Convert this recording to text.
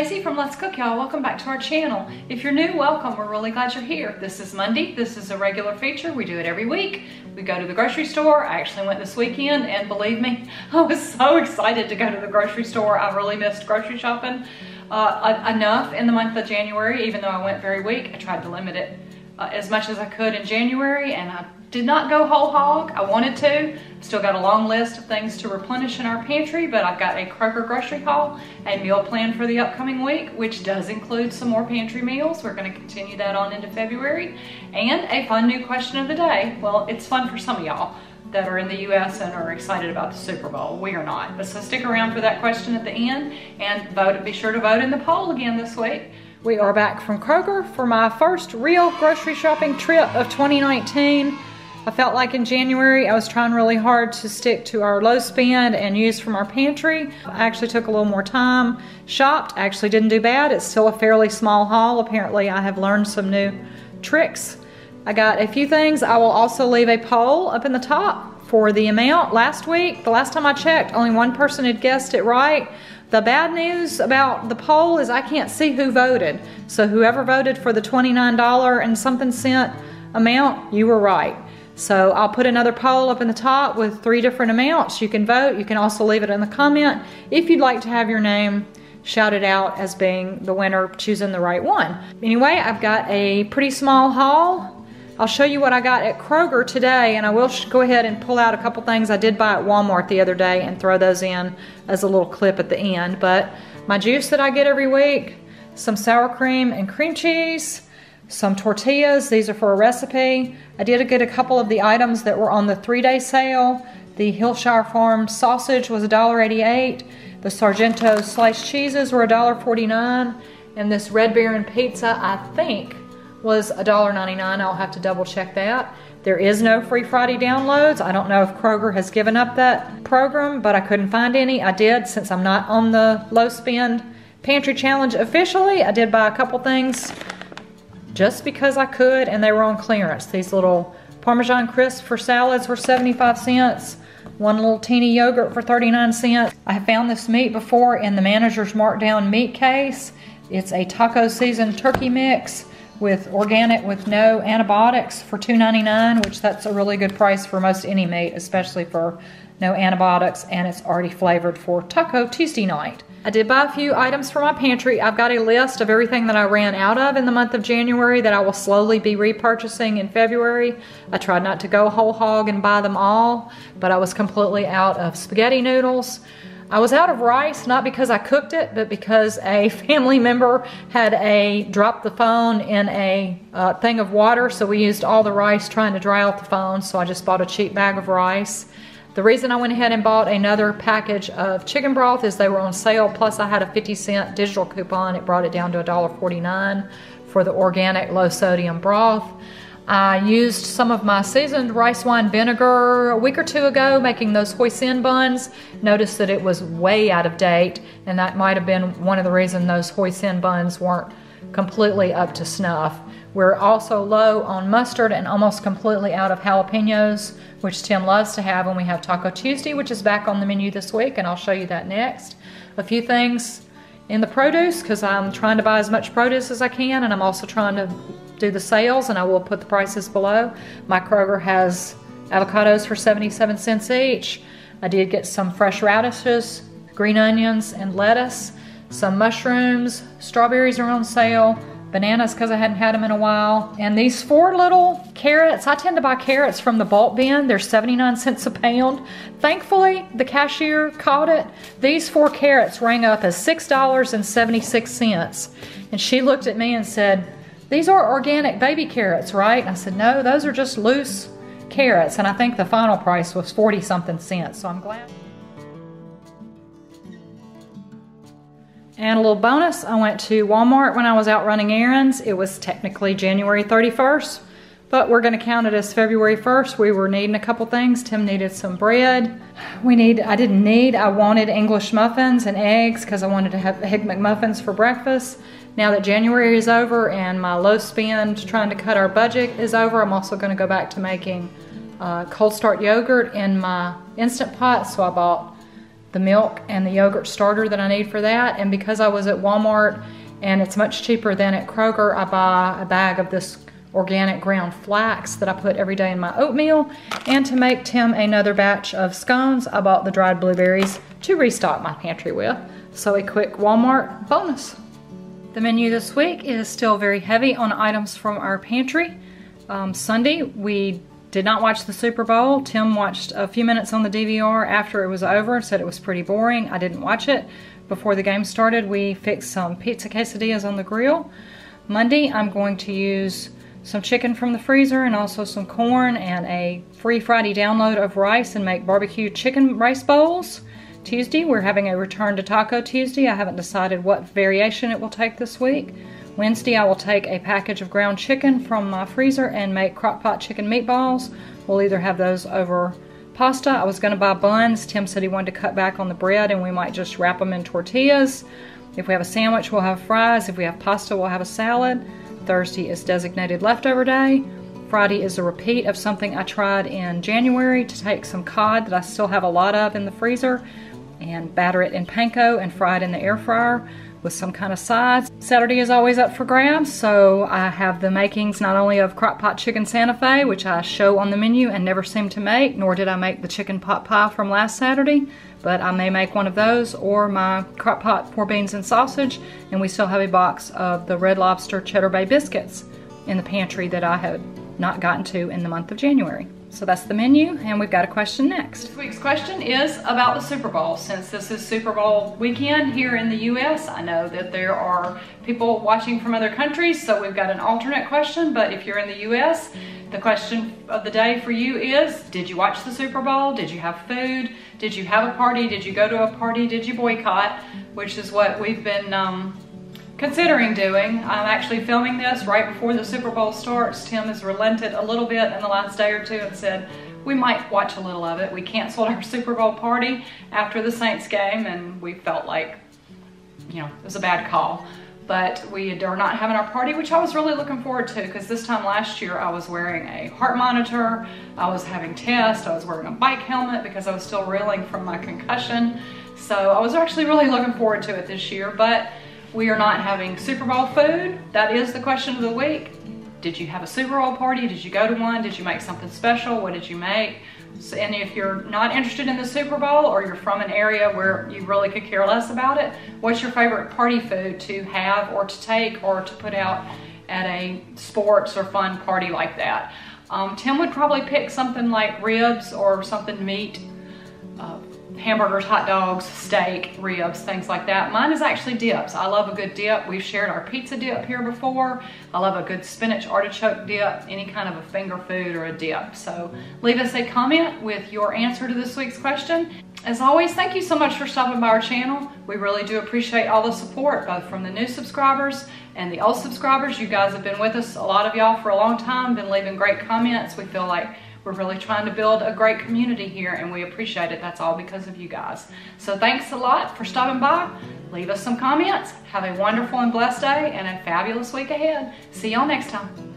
Stacy from Let's Cook, y'all. Welcome back to our channel. If you're new, welcome. We're really glad you're here. This is Monday. This is a regular feature. We do it every week. We go to the grocery store. I actually went this weekend, and believe me, I was so excited to go to the grocery store. I really missed grocery shopping enough in the month of January. Even though I went very weak, I tried to limit it as much as I could in January, and I did not go whole hog. I wanted to. Still got a long list of things to replenish in our pantry, but I've got a Kroger grocery haul, a meal plan for the upcoming week, which does include some more pantry meals. We're going to continue that on into February, and a fun new question of the day. Well, it's fun for some of y'all that are in the U.S. and are excited about the Super Bowl. We are not, but so stick around for that question at the end and vote. Be sure to vote in the poll again this week. We are back from Kroger for my first real grocery shopping trip of 2019. I felt like in January I was trying really hard to stick to our low spend and use from our pantry. I actually took a little more time, shopped, actually didn't do bad. It's still a fairly small haul. Apparently I have learned some new tricks. I got a few things. I will also leave a poll up in the top for the amount. Last week, the last time I checked, only one person had guessed it right. The bad news about the poll is I can't see who voted. So whoever voted for the $29 and something cent amount, you were right. So I'll put another poll up in the top with 3 different amounts. You can vote. You can also leave it in the comment if you'd like to have your name shouted out as being the winner, choosing the right one. Anyway, I've got a pretty small haul. I'll show you what I got at Kroger today, and I will go ahead and pull out a couple things I did buy at Walmart the other day and throw those in as a little clip at the end. But my juice that I get every week, some sour cream and cream cheese, some tortillas. These are for a recipe. I did get a couple of the items that were on the 3-day sale. The Hillshire Farm sausage was $1.88. The Sargento sliced cheeses were $1.49. And this Red Baron pizza, I think, was $1.99. I'll have to double check that. There is no free Friday downloads. I don't know if Kroger has given up that program, but I couldn't find any. I did, since I'm not on the low spend pantry challenge officially, I did buy a couple things just because I could, and they were on clearance. These little Parmesan crisps for salads were 75 cents. One little teeny yogurt for 39 cents. I have found this meat before in the manager's markdown meat case. It's a taco seasoned turkey mix with organic with no antibiotics for $2.99, which that's a really good price for most any meat, especially for no antibiotics, and it's already flavored for Taco Tuesday night. I did buy a few items for my pantry. I've got a list of everything that I ran out of in the month of January that I will slowly be repurchasing in February. I tried not to go whole hog and buy them all, but I was completely out of spaghetti noodles. I was out of rice, not because I cooked it, but because a family member had dropped the phone in a thing of water, so we used all the rice trying to dry out the phone, so I just bought a cheap bag of rice. The reason I went ahead and bought another package of chicken broth is they were on sale, plus I had a 50-cent digital coupon. It brought it down to $1.49 for the organic low sodium broth. I used some of my seasoned rice wine vinegar a week or 2 ago making those hoisin buns. Noticed that it was way out of date, and that might have been one of the reasons those hoisin buns weren't completely up to snuff. We're also low on mustard and almost completely out of jalapenos, which Tim loves to have when we have Taco Tuesday, which is back on the menu this week, and I'll show you that next. A few things in the produce, because I'm trying to buy as much produce as I can, and I'm also trying to do the sales, and I will put the prices below. My Kroger has avocados for 77 cents each. I did get some fresh radishes, green onions, and lettuce, some mushrooms, strawberries are on sale, bananas because I hadn't had them in a while, and these 4 little carrots. I tend to buy carrots from the bulk bin. They're 79 cents a pound. Thankfully, the cashier caught it. These 4 carrots rang up as $6.76, and she looked at me and said, "These are organic baby carrots, right?" And I said, "No, those are just loose carrots," and I think the final price was 40-something cents, so I'm glad. And a little bonus, I went to Walmart when I was out running errands. It was technically January 31st, but we're gonna count it as February 1st. We were needing a couple things. Tim needed some bread. I wanted English muffins and eggs because I wanted to have Egg McMuffins for breakfast. Now that January is over and my low spend trying to cut our budget is over, I'm also gonna go back to making cold start yogurt in my Instant Pot. So I bought the milk and the yogurt starter that I need for that. And because I was at Walmart and it's much cheaper than at Kroger, I buy a bag of this organic ground flax that I put every day in my oatmeal. And to make Tim another batch of scones, I bought the dried blueberries to restock my pantry with. So a quick Walmart bonus. The menu this week is still very heavy on items from our pantry. Sunday, we did not watch the Super Bowl. Tim watched a few minutes on the DVR after it was over and said it was pretty boring. I didn't watch it. Before the game started, we fixed some pizza quesadillas on the grill. Monday, I'm going to use some chicken from the freezer and also some corn and a free Friday download of rice and make barbecue chicken rice bowls. Tuesday, we're having a return to Taco Tuesday. I haven't decided what variation it will take this week. Wednesday, I will take a package of ground chicken from my freezer and make Crockpot chicken meatballs. We'll either have those over pasta. I was going to buy buns. Tim said he wanted to cut back on the bread and we might just wrap them in tortillas. If we have a sandwich, we'll have fries. If we have pasta, we'll have a salad. Thursday is designated leftover day. Friday is a repeat of something I tried in January, to take some cod that I still have a lot of in the freezer and batter it in panko and fry it in the air fryer with some kind of sides. Saturday is always up for grabs, so I have the makings not only of Crockpot chicken Santa Fe, which I show on the menu and never seem to make, nor did I make the chicken pot pie from last Saturday, but I may make one of those, or my Crockpot 4 beans and sausage, and we still have a box of the Red Lobster Cheddar Bay biscuits in the pantry that I had not gotten to in the month of January. So that's the menu, and we've got a question next. This week's question is about the Super Bowl. Since this is Super Bowl weekend here in the U.S., I know that there are people watching from other countries, so we've got an alternate question. But if you're in the U.S., the question of the day for you is, did you watch the Super Bowl? Did you have food? Did you have a party? Did you go to a party? Did you boycott? Which is what we've been considering doing. I'm actually filming this right before the Super Bowl starts. Tim has relented a little bit in the last day or two and said we might watch a little of it. We canceled our Super Bowl party after the Saints game, and we felt like, you know, it was a bad call. But we are not having our party, which I was really looking forward to, because this time last year I was wearing a heart monitor, I was having tests, I was wearing a bike helmet because I was still reeling from my concussion. So I was actually really looking forward to it this year, but we are not having Super Bowl food. That is the question of the week. Did you have a Super Bowl party? Did you go to one? Did you make something special? What did you make? So, and if you're not interested in the Super Bowl, or you're from an area where you really could care less about it, what's your favorite party food to have or to take or to put out at a sports or fun party like that? Tim would probably pick something like ribs or something meat, hamburgers, hot dogs, steak, ribs, things like that. Mine is actually dips. I love a good dip. We've shared our pizza dip here before. I love a good spinach artichoke dip, any kind of a finger food or a dip. So leave us a comment with your answer to this week's question. As always, thank you so much for stopping by our channel. We really do appreciate all the support, both from the new subscribers and the old subscribers. You guys have been with us, a lot of y'all, for a long time, been leaving great comments. We feel like we're really trying to build a great community here, and we appreciate it. That's all because of you guys. So thanks a lot for stopping by. Leave us some comments. Have a wonderful and blessed day and a fabulous week ahead. See y'all next time.